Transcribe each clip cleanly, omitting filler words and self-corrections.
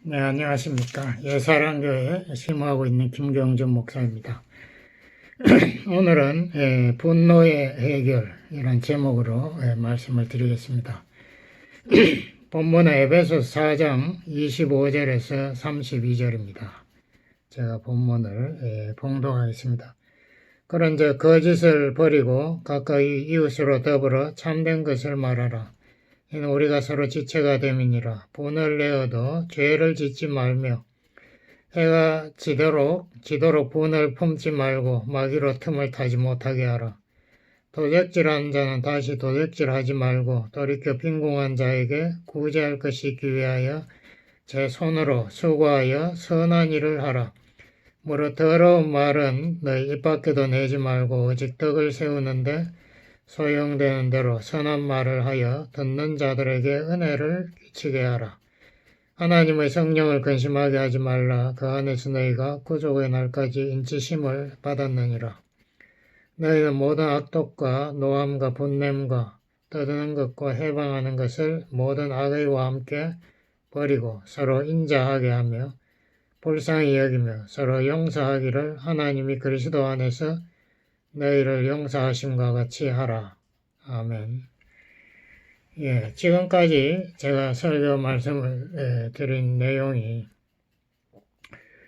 네, 안녕하십니까. 예사랑교회 심호하고 있는 김경준 목사입니다. 오늘은 분노의 해결 이런 제목으로 말씀을 드리겠습니다. 본문은 에베소서 4장 25절에서 32절입니다. 제가 본문을 봉독하겠습니다. 그런즉 거짓을 버리고 가까이 이웃으로 더불어 참된 것을 말하라. 이는 우리가 서로 지체가 됨이니라. 분을 내어도 죄를 짓지 말며 해가 지도록 분을 품지 말고 마귀로 틈을 타지 못하게 하라. 도적질하는 자는 다시 도적질하지 말고 돌이켜 빈궁한 자에게 구제할 것이 있기 위하여 제 손으로 수고하여 선한 일을 하라. 무릇 더러운 말은 너희 입 밖에도 내지 말고 오직 덕을 세우는데 소용되는 대로 선한 말을 하여 듣는 자들에게 은혜를 끼치게 하라. 하나님의 성령을 근심하게 하지 말라. 그 안에서 너희가 구속의 날까지 인치심을 받았느니라. 너희는 모든 악독과 노함과 분냄과 떠드는 것과 해방하는 것을 모든 악의와 함께 버리고 서로 인자하게 하며 불쌍히 여기며 서로 용서하기를 하나님이 그리스도 안에서 너희를 용서하심과 같이 하라. 아멘. 지금까지 제가 설교 말씀을 드린 내용이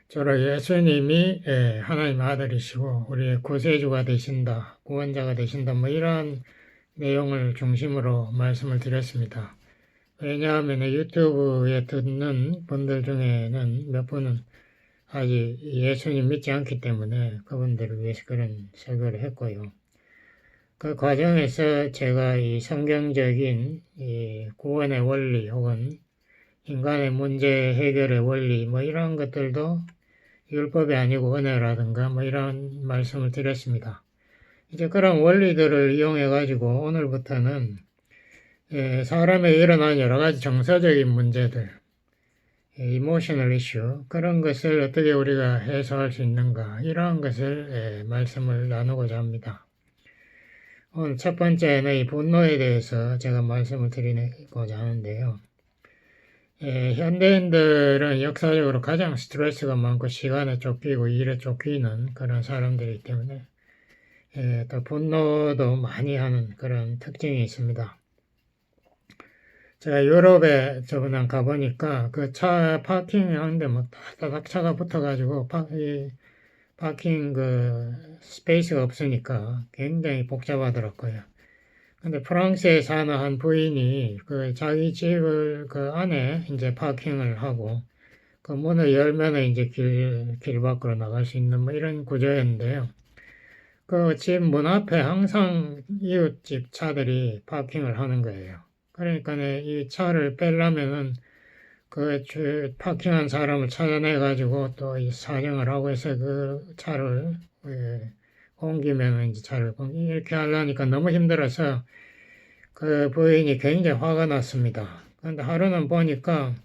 주로 예수님이 하나님 아들이시고 우리의 구세주가 되신다, 구원자가 되신다, 이런 내용을 중심으로 말씀을 드렸습니다. 왜냐하면 유튜브에 듣는 분들 중에는 몇 분은 아직 예수님 믿지 않기 때문에 그분들을 위해서 그런 설교를 했고요. 그 과정에서 제가 이 성경적인 이 구원의 원리 혹은 인간의 문제 해결의 원리 이런 것들도 율법이 아니고 은혜라든가 이런 말씀을 드렸습니다. 이제 그런 원리들을 이용해 가지고 오늘부터는 사람에 일어나는 여러 가지 정서적인 문제들, 이모셔널 이슈, 그런 것을 어떻게 우리가 해소할 수 있는가, 이러한 것을 말씀을 나누고자 합니다. 오늘 첫 번째는 이 분노에 대해서 제가 말씀을 드리고자 하는데요. 현대인들은 역사적으로 가장 스트레스가 많고 시간에 쫓기고 일에 쫓기는 그런 사람들이기 때문에 또 분노도 많이 하는 그런 특징이 있습니다. 제가 유럽에 저번에 가보니까 그 차 파킹하는데 따닥 차가 붙어가지고 파킹 스페이스가 없으니까 굉장히 복잡하더라고요. 근데 프랑스에 사는 한 부인이 자기 집을 안에 이제 파킹을 하고 그 문을 열면은 이제 길 밖으로 나갈 수 있는 이런 구조였는데요. 그 집 문 앞에 항상 이웃집 차들이 파킹을 하는 거예요. 그러니까 이 차를 빼려면은 파킹한 사람을 찾아내가지고 또 이 사정을 하고 해서 그 차를 옮기면 이제 차를 이렇게 하려니까 너무 힘들어서 그 부인이 굉장히 화가 났습니다. 그런데 하루는 보니까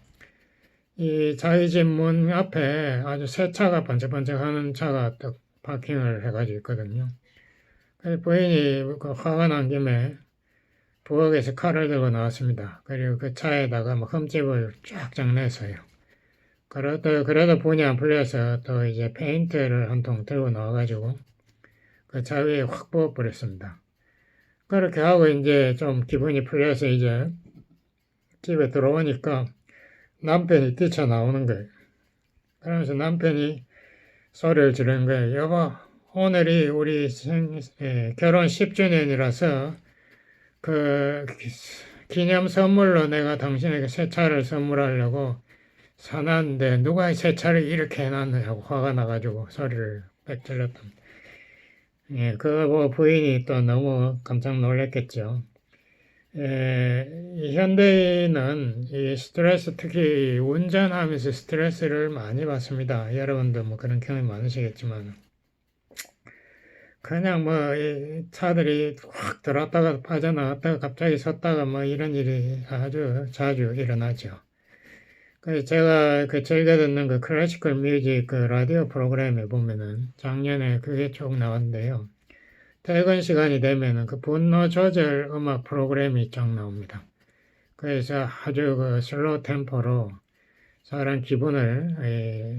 이 자기 집 문 앞에 아주 새 차가 번쩍번쩍 하는 차가 딱 파킹을 해가지고 있거든요. 그래서 부인이 화가 난 김에 부엌에서 칼을 들고 나왔습니다. 그리고 그 차에다가 흠집을 쫙쫙 냈어요. 그래도 분이 안 풀려서 또 이제 페인트를 한 통 들고 나와가지고 그 차 위에 확 부어버렸습니다. 그렇게 하고 이제 좀 기분이 풀려서 이제 집에 들어오니까 남편이 뛰쳐나오는 거예요. 그러면서 남편이 소리를 지르는 거예요. 여보, 오늘이 우리 결혼 10주년이라서 그 기념 선물로 내가 당신에게 새 차를 선물하려고 사놨는데 누가 새 차를 이렇게 해놨느냐고 화가 나가지고 소리를 빽 질렀답니다. 그거 보고 부인이 또 너무 깜짝 놀랐겠죠. 이 현대인은 이 스트레스, 특히 운전하면서 스트레스를 많이 받습니다. 여러분도 그런 경험이 많으시겠지만. 그냥 이 차들이 확 들어왔다가 빠져나왔다가 갑자기 섰다가 이런 일이 아주 자주 일어나죠. 그래서 제가 즐겨 듣는 클래시컬 뮤직 라디오 프로그램에 보면은 작년에 그게 쭉 나왔는데요. 퇴근 시간이 되면은 분노 조절 음악 프로그램이 쫙 나옵니다. 그래서 아주 슬로우 템포로 사람 기분을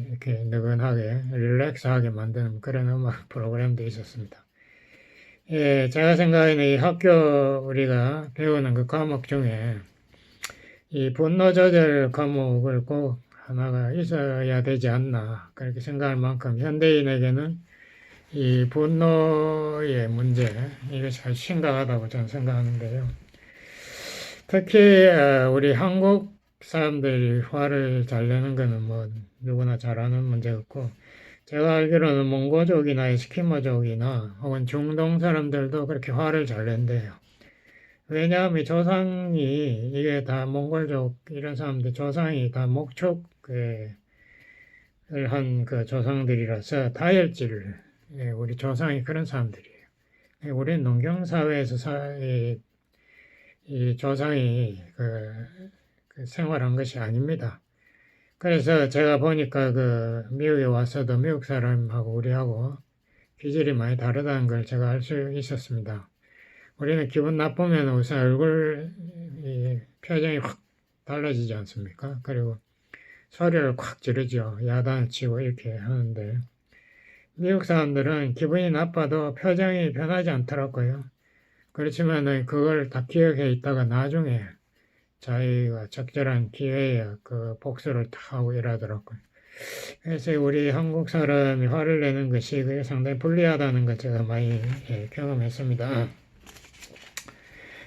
이렇게 느긋하게 릴렉스하게 만드는 그런 음악 프로그램도 있었습니다. 제가 생각에는 이 학교 우리가 배우는 그 과목 중에 이 분노 조절 과목을 꼭 하나가 있어야 되지 않나 그렇게 생각할 만큼 현대인에게는 이 분노의 문제 이것이 아주 심각하다고 저는 생각하는데요. 특히 우리 한국 사람들이 화를 잘 내는 거는 뭐 누구나 잘 아는 문제였고 제가 알기로는 몽고족이나 에스키모족이나 혹은 중동 사람들도 그렇게 화를 잘 낸대요. 왜냐하면 조상이 이게 다 몽골족 이런 사람들 조상이 다 목축을 한 그 조상들이라서 다혈질 우리 조상이 그런 사람들이에요. 우리는 농경사회에서 이 조상이 그 생활한 것이 아닙니다. 그래서 제가 보니까 그 미국에 와서도 미국 사람하고 우리하고 기질이 많이 다르다는 걸 제가 알 수 있었습니다. 우리는 기분 나쁘면 우선 얼굴 표정이 확 달라지지 않습니까? 그리고 소리를 콱 지르죠. 야단을 치고 이렇게 하는데 미국 사람들은 기분이 나빠도 표정이 변하지 않더라고요. 그렇지만은 그걸 다 기억해 있다가 나중에 자기가 적절한 기회에 그 복수를 다 하고 이러더라고요. 그래서 우리 한국 사람이 화를 내는 것이 상당히 불리하다는 걸 제가 많이 경험했습니다.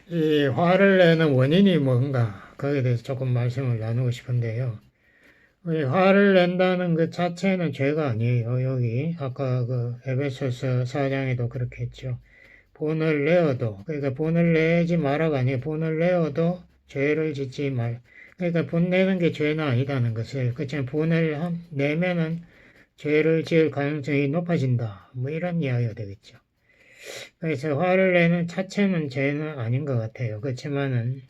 이 화를 내는 원인이 뭔가 거기에 대해서 조금 말씀을 나누고 싶은데요. 우리 화를 낸다는 그 자체는 죄가 아니에요. 여기 아까 그 에베소서 4장에도 그렇게 했죠. 본을 내어도 그러니까 본을 내지 마라가 아니에요. 본을 내어도 죄를 짓지 말. 그러니까 본 내는 게 죄는 아니다는 것을 그렇지만 본을 내면은 죄를 지을 가능성이 높아진다. 뭐 이런 이야기가 되겠죠. 그래서 화를 내는 자체는 죄는 아닌 것 같아요. 그렇지만은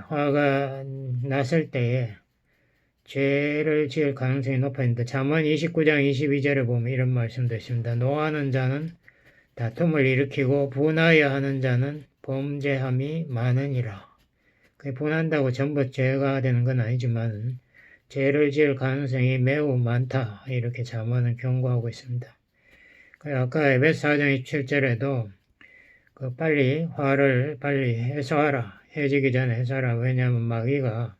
화가 났을 때에 죄를 지을 가능성이 높아진다. 잠언 29장 22절에 보면 이런 말씀도 있습니다. 노하는 자는 다툼을 일으키고 분하여 하는 자는 범죄함이 많으니라. 분한다고 전부 죄가 되는 건 아니지만 죄를 지을 가능성이 매우 많다. 이렇게 잠언은 경고하고 있습니다. 아까 에베소 4장 27절에도 화를 빨리 해소하라. 해지기 전에 해소하라. 왜냐하면 마귀가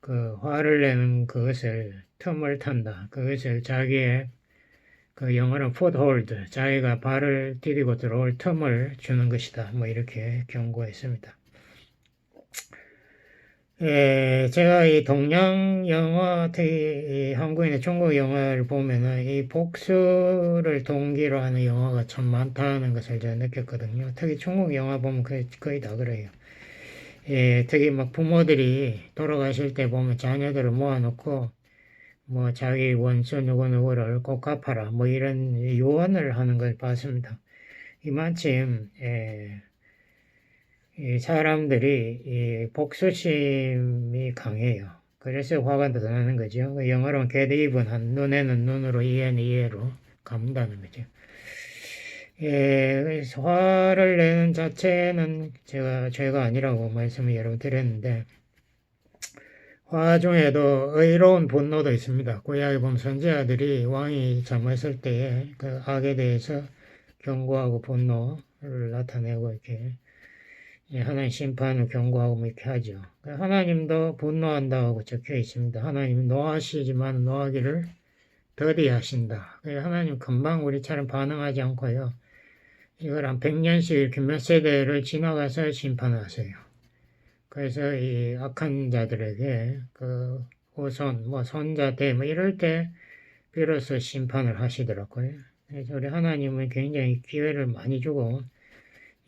그 화를 내는 그것을 틈을 탄다. 그것을 자기의 그 영어로 foothold, 자기가 발을 디디고 들어올 틈을 주는 것이다. 뭐 이렇게 경고했습니다. 제가 이 동양 영화, 특히 한국인의 중국 영화를 보면은 이 복수를 동기로 하는 영화가 참 많다는 것을 제가 느꼈거든요. 특히 중국 영화 보면 거의 다 그래요. 특히 막 부모들이 돌아가실 때 보면 자녀들을 모아놓고 뭐 자기 원수 누구누구를 꼭 갚아라 뭐 이런 요원을 하는 걸 봤습니다. 이만큼 이 사람들이 이 복수심이 강해요. 그래서 화가 더 나는 거죠. 영어로는 get even 한 눈에는 눈으로 이해는 이해로 갚는다는 거죠. 그래서 화를 내는 자체는 제가 죄가 아니라고 말씀을 여러 번 드렸는데 화 중에도 의로운 분노도 있습니다. 구약에 보면 선지자들이 왕이 잘못했을 때에 그 악에 대해서 경고하고 분노를 나타내고 이렇게 하나님 심판을 경고하고 뭐 이렇게 하죠. 하나님도 분노한다고 적혀 있습니다. 하나님은 노하시지만 노하기를 더디하신다. 하나님 금방 우리처럼 반응하지 않고요. 이걸 한 100년씩 이렇게 몇 세대를 지나가서 심판하세요. 그래서 이 악한 자들에게 그 후손, 뭐 손자대 뭐 이럴 때 비로소 심판을 하시더라고요. 그래서 우리 하나님은 굉장히 기회를 많이 주고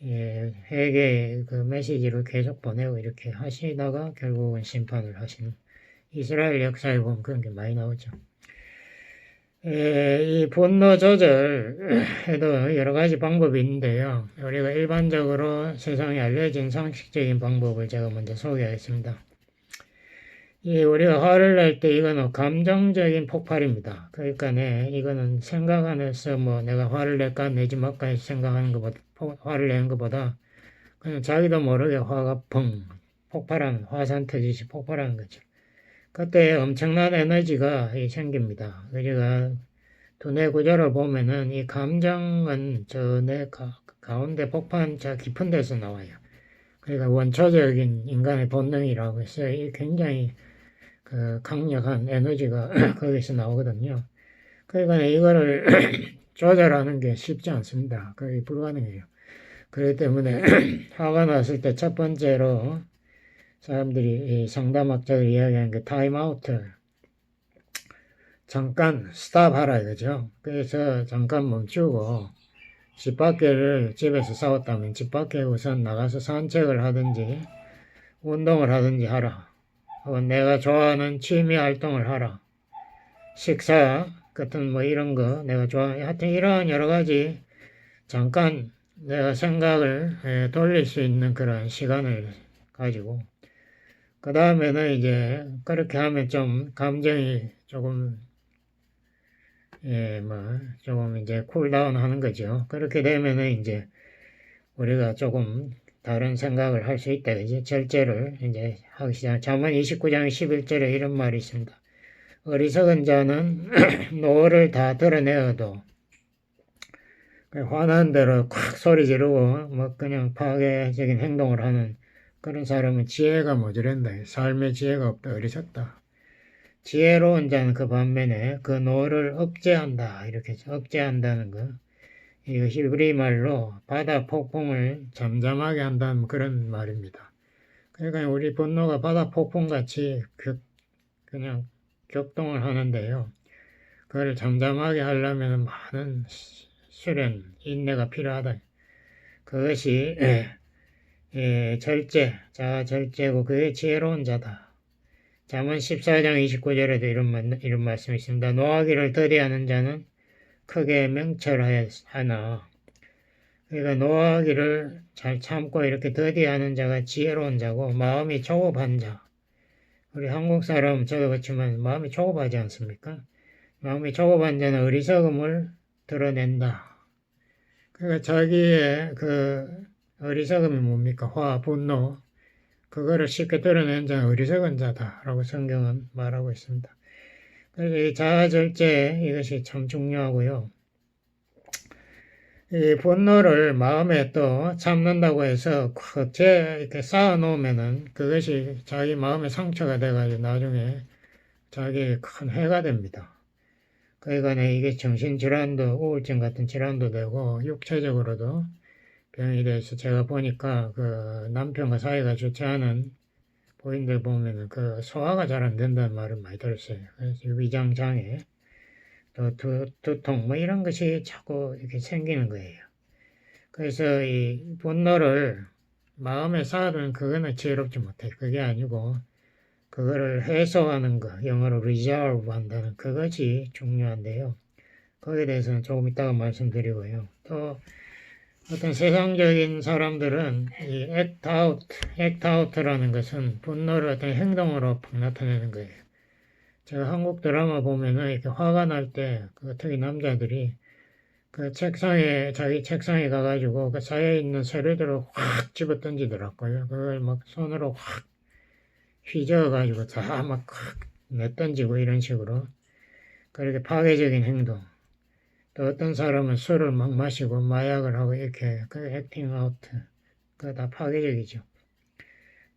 회개 그 메시지를 계속 보내고 이렇게 하시다가 결국은 심판을 하시는 이스라엘 역사에 보면 그런 게 많이 나오죠. 이 분노 조절에도 여러 가지 방법이 있는데요. 우리가 일반적으로 세상에 알려진 상식적인 방법을 제가 먼저 소개하겠습니다. 우리가 화를 낼 때 이거는 감정적인 폭발입니다. 그러니까 이거는 생각 안에서 뭐 내가 화를 낼까 내지 말까 생각하는 것보다 화를 내는 것보다 그냥 자기도 모르게 화가 펑 폭발하는 화산 터지시 폭발하는 거죠. 그때 엄청난 에너지가 생깁니다. 우리가 두뇌 구조를 보면은 이 감정은 저 뇌 가운데 복판 저 깊은 데서 나와요. 그러니까 원초적인 인간의 본능이라고 해서 이 굉장히 그 강력한 에너지가 거기서 나오거든요. 그러니까 이거를 조절하는 게 쉽지 않습니다. 거의 불가능해요. 그렇기 때문에 화가 났을 때 첫 번째로 사람들이 상담학자들이 이야기하는 게 타임아웃을 잠깐 스탑하라 이거죠. 그래서 잠깐 멈추고 집 밖에를 집에서 싸웠다면 집 밖에 우선 나가서 산책을 하든지 운동을 하든지 하라. 혹은 내가 좋아하는 취미 활동을 하라. 식사 같은 뭐 이런 거 내가 좋아하는 하여튼 이런 여러 가지 잠깐 내가 생각을 돌릴 수 있는 그런 시간을 가지고 그 다음에는 이제 그렇게 하면 좀 감정이 조금 뭐 조금 이제 쿨다운 하는 거죠. 그렇게 되면은 이제 우리가 조금 다른 생각을 할 수 있다. 이제 절제를 이제 하기 시작. 잠언 29장 11절에 이런 말이 있습니다. 어리석은 자는 노를 다 드러내어도 화난 대로 콱 소리 지르고 뭐 그냥 파괴적인 행동을 하는 그런 사람은 지혜가 모자란다. 삶의 지혜가 없다. 어리석다. 지혜로운 자는 그 반면에 그 노를 억제한다. 이렇게 억제한다는 거. 이거 히브리 말로 바다 폭풍을 잠잠하게 한다는 그런 말입니다. 그러니까 우리 분노가 바다 폭풍같이 그냥 격동을 하는데요. 그걸 잠잠하게 하려면 많은 수련, 인내가 필요하다. 그것이 절제, 자아 절제고 그게 지혜로운 자다. 잠언 14장 29절에도 이런 말씀이 있습니다. 노하기를 더디하는 자는 크게 명철하나. 그러니까 노하기를 잘 참고 이렇게 더디하는 자가 지혜로운 자고 마음이 조급한 자. 우리 한국 사람 저도 그렇지만 마음이 조급하지 않습니까? 마음이 조급한 자는 어리석음을 드러낸다. 그러니까 자기의 그 어리석음이 뭡니까? 화, 분노. 그거를 쉽게 드러낸 자는 어리석은 자다라고 성경은 말하고 있습니다. 그래서 이 자아절제 이것이 참 중요하고요. 이 분노를 마음에 또 참는다고 해서 이렇게 쌓아놓으면은 그것이 자기 마음의 상처가 돼가지고 나중에 자기의 큰 해가 됩니다. 그러니까 이게 정신질환도 우울증 같은 질환도 되고 육체적으로도 병이 돼서 제가 보니까 그 남편과 사이가 좋지 않은 부인들 보면은 그 소화가 잘 안 된다는 말을 많이 들었어요. 그래서 위장 장애, 또 두통 뭐 이런 것이 자꾸 이렇게 생기는 거예요. 그래서 이 분노를 마음에 쌓아두는 그거는 지혜롭지 못해. 그게 아니고 그거를 해소하는 거, 영어로 resolve 한다는 그것이 중요한데요. 거기에 대해서는 조금 이따가 말씀드리고요. 또 어떤 세상적인 사람들은 이 act out라는 것은 분노를 어떤 행동으로 나타내는 거예요. 제가 한국 드라마 보면은 이렇게 화가 날 때, 특히 남자들이 그 자기 책상에 가가지고 그 쌓여있는 서류들을 확 집어 던지더라고요. 그걸 막 손으로 확 휘저어가지고 다 막 내던지고 이런 식으로. 그렇게 파괴적인 행동. 또 어떤 사람은 술을 막 마시고 마약을 하고 이렇게 그 액팅 아웃. 그거 다 파괴적이죠.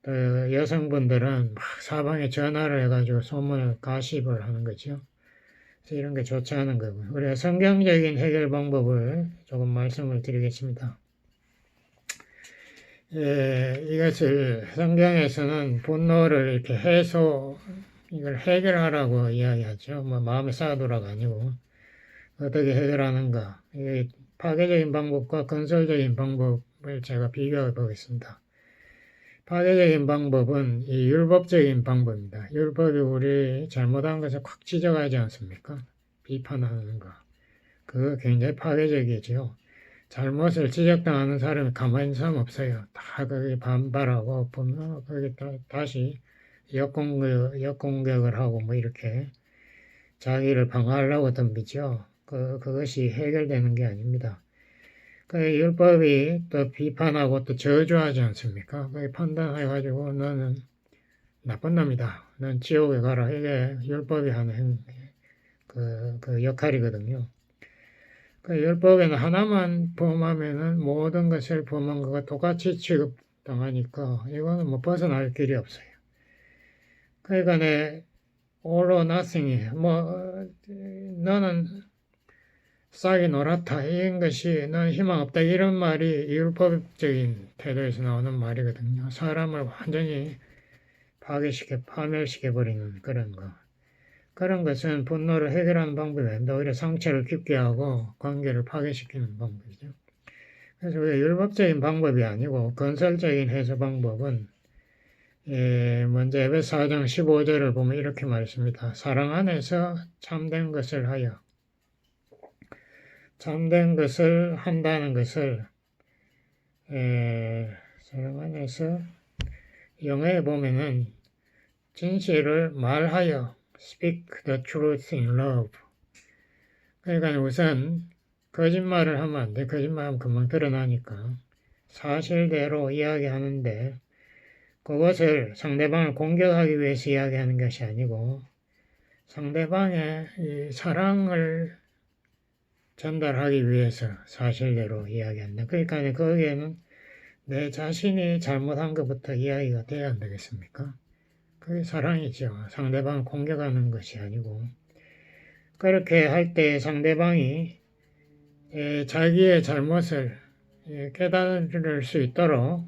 또 여성분들은 막 사방에 전화를 해가지고 소문을 가십을 하는 거죠. 그래서 이런 게 좋지 않은 거고요. 우리가 성경적인 해결 방법을 조금 말씀을 드리겠습니다. 이것을 성경에서는 분노를 이렇게 이걸 해결하라고 이야기하죠. 뭐 마음에 쌓아두라가 아니고 어떻게 해결하는가. 이게 파괴적인 방법과 건설적인 방법을 제가 비교해 보겠습니다. 파괴적인 방법은 이 율법적인 방법입니다. 율법이 우리 잘못한 것을 콱 지적하지 않습니까? 비판하는 거. 그거 굉장히 파괴적이죠. 잘못을 지적당하는 사람이 가만히 있으면 없어요. 다 거기 반발하고 보면 거기 다시 역공격을 하고 뭐 이렇게 자기를 방어하려고 덤비죠. 그것이 해결되는 게 아닙니다. 그 율법이 또 비판하고 또 저주하지 않습니까? 그 판단해가지고 너는 나쁜 놈이다. 넌 지옥에 가라. 이게 율법이 하는 그 역할이거든요. 그 율법에는 하나만 범하면은 모든 것을 범한 것과 똑같이 취급당하니까 이거는 뭐 벗어날 길이 없어요. 그러니까 all or nothing이 너는 싹이 노랗다 이런 것이 넌 희망 없다 이런 말이 율법적인 태도에서 나오는 말이거든요. 사람을 완전히 파멸시켜 버리는 그런 거. 그런 것은 분노를 해결하는 방법이 아닙니다. 오히려 상처를 깊게 하고 관계를 파괴시키는 방법이죠. 그래서 우리가 율법적인 방법이 아니고 건설적인 해소 방법은 먼저 에베소 4장 15절을 보면 이렇게 말했습니다. 사랑 안에서 참된 것을 하여 참된 것을 한다는 것을 사랑 안에서 영어에 보면은 진실을 말하여 speak the truth in love. 그러니까 우선 거짓말을 하면 안 돼. 거짓말하면 금방 드러나니까 사실대로 이야기하는데 그것을 상대방을 공격하기 위해서 이야기하는 것이 아니고 상대방의 이 사랑을 전달하기 위해서 사실대로 이야기한다. 그러니까 거기에는 내 자신이 잘못한 것부터 이야기가 돼야 안 되겠습니까? 그게 사랑이죠. 상대방을 공격하는 것이 아니고 그렇게 할 때 상대방이 자기의 잘못을 깨달을 수 있도록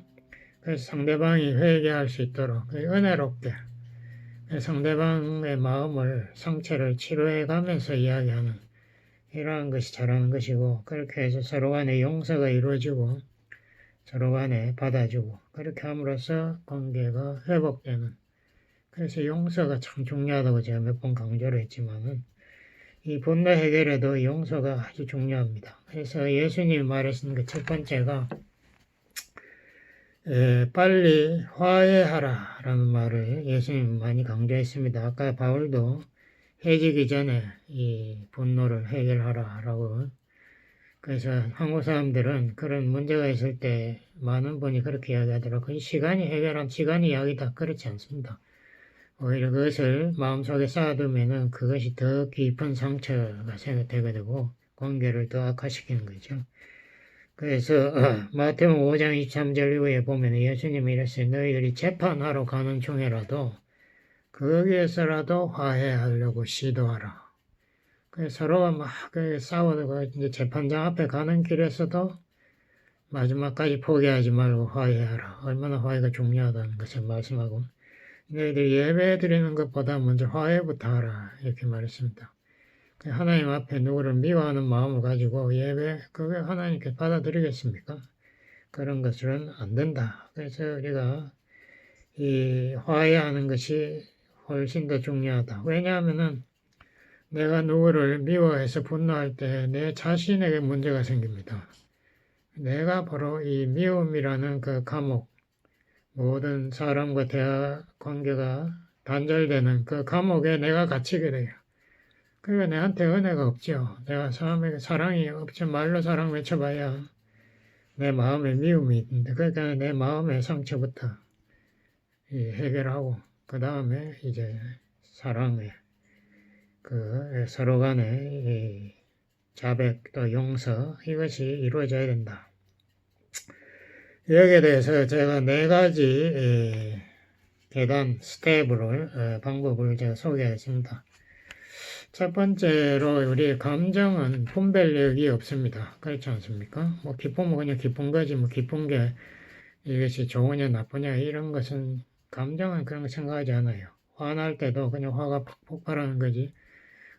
그래서 상대방이 회개할 수 있도록 은혜롭게 상대방의 마음을 상처를 치료해 가면서 이야기하는 이러한 것이 잘하는 것이고 그렇게 해서 서로 간에 용서가 이루어지고 서로 간에 받아주고 그렇게 함으로써 관계가 회복되는 그래서 용서가 참 중요하다고 제가 몇 번 강조를 했지만은 이 분노 해결에도 용서가 아주 중요합니다. 그래서 예수님이 말하신 그 첫 번째가 빨리 화해하라 라는 말을 예수님이 많이 강조했습니다. 아까 바울도 해지기 전에 이 분노를 해결하라 라고 그래서 한국 사람들은 그런 문제가 있을 때 많은 분이 그렇게 이야기하더라고요. 시간이 해결한 시간이 이야기다. 그렇지 않습니다. 오히려 그것을 마음속에 쌓아두면은 그것이 더 깊은 상처가 생겨되게 되고 관계를 더 악화시키는 거죠. 그래서 마태복음 5장 23절 이후에 보면 예수님이 이랬어요. 너희들이 재판하러 가는 중에라도 거기에서라도 화해하려고 시도하라. 그래서 서로가 막 싸우다가 이제 재판장 앞에 가는 길에서도 마지막까지 포기하지 말고 화해하라. 얼마나 화해가 중요하다는 것을 말씀하고 너희들 예배 드리는 것보다 먼저 화해부터 하라 이렇게 말했습니다. 하나님 앞에 누구를 미워하는 마음을 가지고 예배 그게 하나님께 받아들이겠습니까? 그런 것은 안 된다. 그래서 우리가 이 화해하는 것이 훨씬 더 중요하다. 왜냐하면은 내가 누구를 미워해서 분노할 때 내 자신에게 문제가 생깁니다. 내가 바로 이 미움이라는 그 감옥 모든 사람과 대화 관계가 단절되는 그 감옥에 내가 갇히게 돼요. 그러니까 내한테 은혜가 없죠. 내가 사람에게 사랑이 없죠. 말로 사랑 외쳐봐야 내 마음에 미움이 있는데 그러니까 내 마음의 상처부터 해결하고 그 다음에 이제 사랑에 그 서로 간의 자백 또 용서 이것이 이루어져야 된다. 여기에 대해서 제가 4가지 계단 스텝을 방법을 제가 소개하겠습니다. 첫 번째로 우리 감정은 분별력이 없습니다. 그렇지 않습니까? 뭐 기쁨은 그냥 기쁜 거지 뭐 기쁜 게 이것이 좋으냐 나쁘냐 이런 것은 감정은 그런 거 생각하지 않아요. 화날 때도 그냥 화가 폭발하는 거지.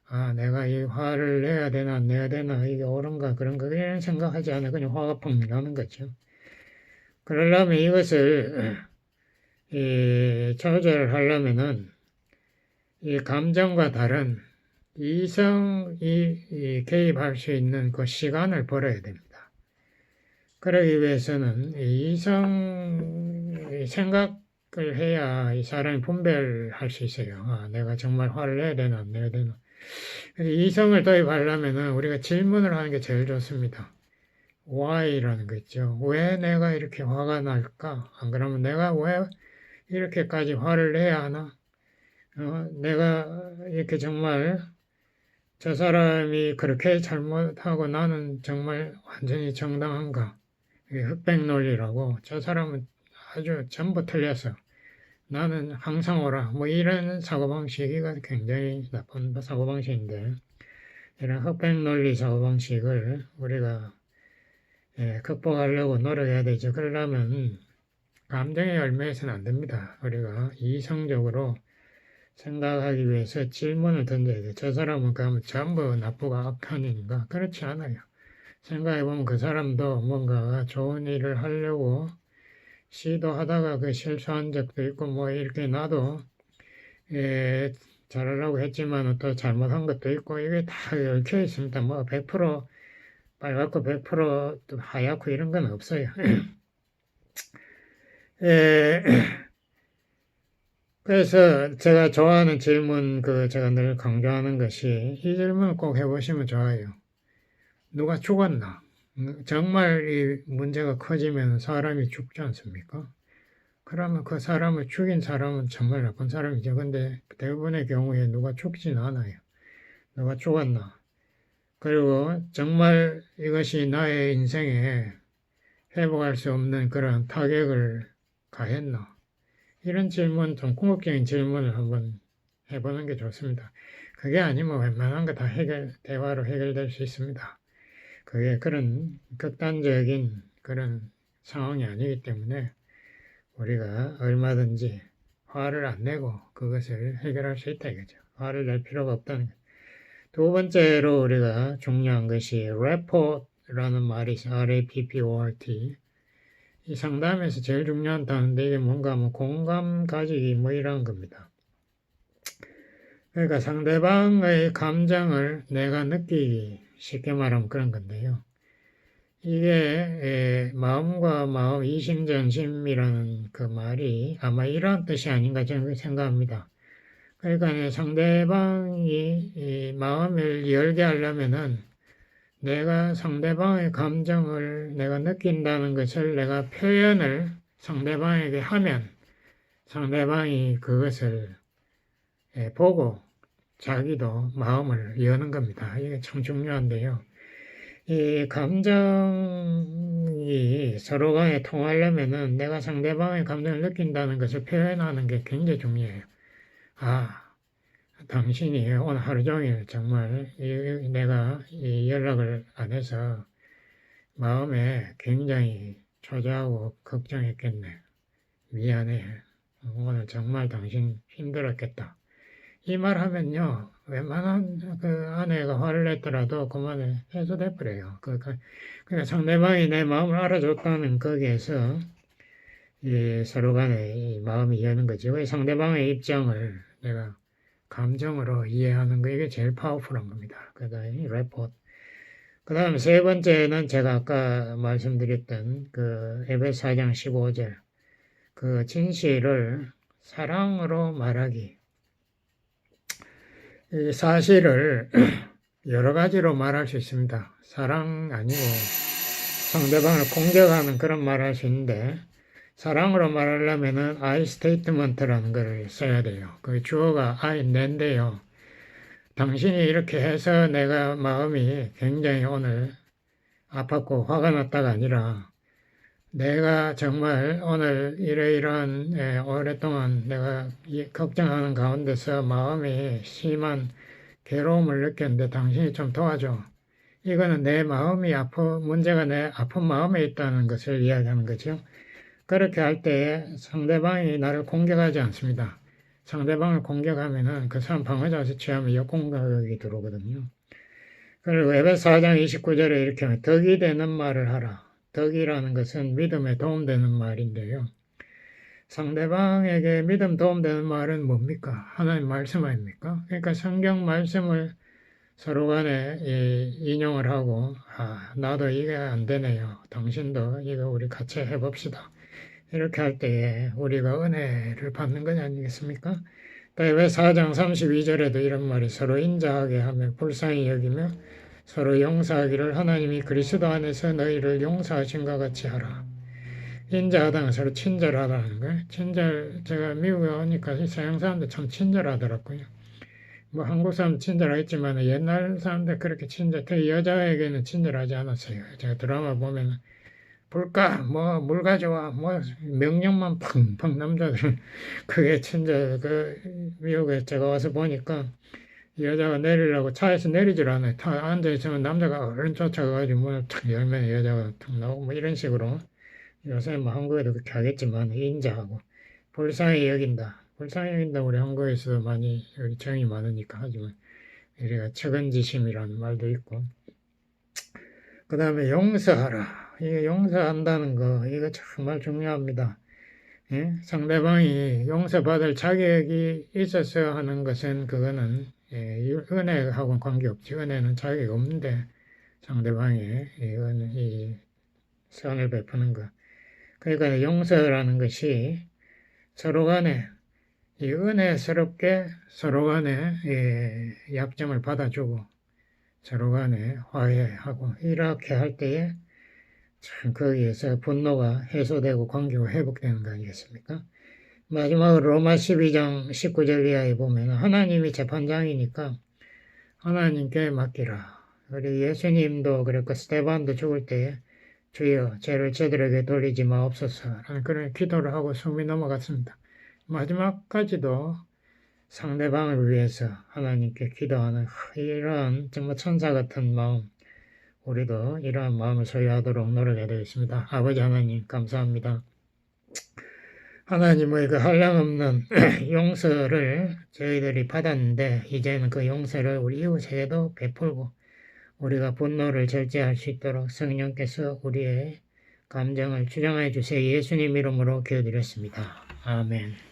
아 내가 이 화를 내야 되나 안 내야 되나 이게 옳은가 그런가 이런 생각하지 않아요. 그냥 화가 펑 나는 거죠. 그러려면 이것을 조절을 하려면은 이 감정과 다른 이성이 개입할 수 있는 그 시간을 벌어야 됩니다. 그러기 위해서는 이성 생각을 해야 이 사람이 분별할 수 있어요. 아, 내가 정말 화를 내야 되나 안 내야 되나. 이성을 도입하려면은 우리가 질문을 하는 게 제일 좋습니다. why라는 거 있죠. 왜 내가 이렇게 화가 날까? 안 그러면 내가 왜 이렇게까지 화를 내야 하나? 내가 이렇게 정말 저 사람이 그렇게 잘못하고 나는 정말 완전히 정당한가? 이게 흑백 논리라고 저 사람은 아주 전부 틀렸어. 나는 항상 옳아. 뭐 이런 사고방식이 굉장히 나쁜 사고방식인데 이런 흑백 논리 사고방식을 우리가 극복하려고 노력해야 되죠. 그러려면 감정의 열매에서는 안 됩니다. 우리가 이성적으로 생각하기 위해서 질문을 던져야 돼요. 저 사람은 그러면 전부 나쁘고 악한인가? 그렇지 않아요. 생각해보면 그 사람도 뭔가 좋은 일을 하려고 시도하다가 그 실수한 적도 있고 뭐 이렇게 나도 잘하려고 했지만 또 잘못한 것도 있고 이게 다 얽혀 있습니다. 뭐 100% 빨갛고 100%또 하얗고 이런 건 없어요. 그래서 제가 좋아하는 질문 제가 늘 강조하는 것이 이 질문을 꼭 해보시면 좋아요. 누가 죽었나? 정말 이 문제가 커지면 사람이 죽지 않습니까? 그러면 그 사람을 죽인 사람은 정말 나쁜 사람이죠. 근데 대부분의 경우에 누가 죽진 않아요. 누가 죽었나? 그리고 정말 이것이 나의 인생에 회복할 수 없는 그런 타격을 가했나? 이런 질문, 좀 궁극적인 질문을 한번 해보는 게 좋습니다. 그게 아니면 웬만한 거 다 대화로 해결될 수 있습니다. 그게 그런 극단적인 그런 상황이 아니기 때문에 우리가 얼마든지 화를 안 내고 그것을 해결할 수 있다 이거죠. 화를 낼 필요가 없다는 거죠. 두 번째로 우리가 중요한 것이 rapport라는 말이 있어요. R-A-P-P-O-R-T. 이 상담에서 제일 중요한 단어인데 이게 뭔가 뭐 공감 가지기 뭐 이런 겁니다. 그러니까 상대방의 감정을 내가 느끼기 쉽게 말하면 그런 건데요. 이게 마음과 마음 이심전심이라는 그 말이 아마 이런 뜻이 아닌가 저는 생각합니다. 그러니까 상대방이 마음을 열게 하려면은 내가 상대방의 감정을 내가 느낀다는 것을 내가 표현을 상대방에게 하면 상대방이 그것을 보고 자기도 마음을 여는 겁니다. 이게 참 중요한데요. 이 감정이 서로 간에 통하려면은 내가 상대방의 감정을 느낀다는 것을 표현하는 게 굉장히 중요해요. 당신이 오늘 하루 종일 정말 내가 연락을 안 해서 마음에 굉장히 초조하고 걱정했겠네. 미안해. 오늘 정말 당신 힘들었겠다. 이 말 하면요, 웬만한 그 아내가 화를 냈더라도 그만에 해소돼 버려요. 그러니까 상대방이 내 마음을 알아줬다는 거기에서 서로 간에 이 마음이 여는 거죠. 상대방의 입장을 내가 감정으로 이해하는 거, 이게 제일 파워풀한 겁니다. 그 다음에 레포트. 그 다음 세 번째는 제가 아까 말씀드렸던 그 에베소 4장 15절. 그 진실을 사랑으로 말하기. 이 사실을 여러 가지로 말할 수 있습니다. 사랑 아니고 상대방을 공격하는 그런 말 할 수 있는데 사랑으로 말하려면은 I statement라는 걸 써야 돼요. 그 주어가 I 내인데요. 당신이 이렇게 해서 내가 마음이 굉장히 오늘 아팠고 화가 났다가 아니라 내가 정말 오늘 이러이러한 오랫동안 내가 걱정하는 가운데서 마음이 심한 괴로움을 느꼈는데 당신이 좀 도와줘. 이거는 내 마음이 문제가 내 아픈 마음에 있다는 것을 이야기하는 거죠. 그렇게 할 때 상대방이 나를 공격하지 않습니다. 상대방을 공격하면은 그 사람 방어자세 취하면 역공격이 들어오거든요. 그리고 에베소 4장 29절에 이렇게 하면 덕이 되는 말을 하라. 덕이라는 것은 믿음에 도움되는 말인데요. 상대방에게 믿음 도움되는 말은 뭡니까? 하나님 말씀 아닙니까? 그러니까 성경 말씀을 서로 간에 인용을 하고 나도 이게 안 되네요. 당신도 이거 우리 같이 해봅시다. 이렇게 할 때에 우리가 은혜를 받는 것 아니겠습니까? 왜 4장 32절에도 이런 말이 서로 인자하게 하며 불쌍히 여기며 서로 용서하기를 하나님이 그리스도 안에서 너희를 용서하신 것 같이 하라. 인자하다는 서로 친절하다는 거예요. 제가 미국에 오니까 서양 사람들 참 친절하더라고요. 뭐 한국 사람 친절하겠지만 옛날 사람들 그렇게 특히 여자에게는 친절하지 않았어요. 제가 드라마 보면 볼까 뭐 물 가져와 뭐 명령만 팡팡 남자들은 그게 미국에 제가 와서 보니까 여자가 내리려고 차에서 내리질 않아요. 타 앉아있으면 남자가 얼른 쫓아가가지고 문을 탁 열면 여자가 탁 나오고 뭐 이런 식으로 요새 뭐 한국에도 그렇게 하겠지만 인자하고 불쌍히 여긴다. 불쌍히 여긴다 우리 한국에서도 많이 여기 정이 많으니까 하지만 우리가 측은지심이라는 말도 있고 그 다음에 용서하라. 이게 용서한다는 거 이거 정말 중요합니다. 예? 상대방이 용서받을 자격이 있어서 하는 것은 그거는 은혜하고는 관계없지. 은혜는 자격이 없는데 상대방이 이 선을 베푸는 거. 그러니까 용서라는 것이 서로 간에 이 은혜스럽게 서로 간에 약점을 받아주고 서로 간에 화해하고 이렇게 할 때에 참 거기에서 분노가 해소되고 관계가 회복되는 거 아니겠습니까? 마지막으로 로마 12장 19절 이하에 보면 하나님이 재판장이니까 하나님께 맡기라. 우리 예수님도 그랬고 스테반도 죽을 때에 주여 죄를 저들에게 돌리지 마옵소서 라는 그런 기도를 하고 숨이 넘어갔습니다. 마지막까지도 상대방을 위해서 하나님께 기도하는 이런 정말 천사 같은 마음 우리도 이러한 마음을 소유하도록 노력해야 되겠습니다. 아버지 하나님 감사합니다. 하나님의 그 한량없는 용서를 저희들이 받았는데 이제는 그 용서를 우리 이웃에게도 베풀고 우리가 분노를 절제할 수 있도록 성령께서 우리의 감정을 주장해 주세요. 예수님 이름으로 기도드렸습니다. 아멘.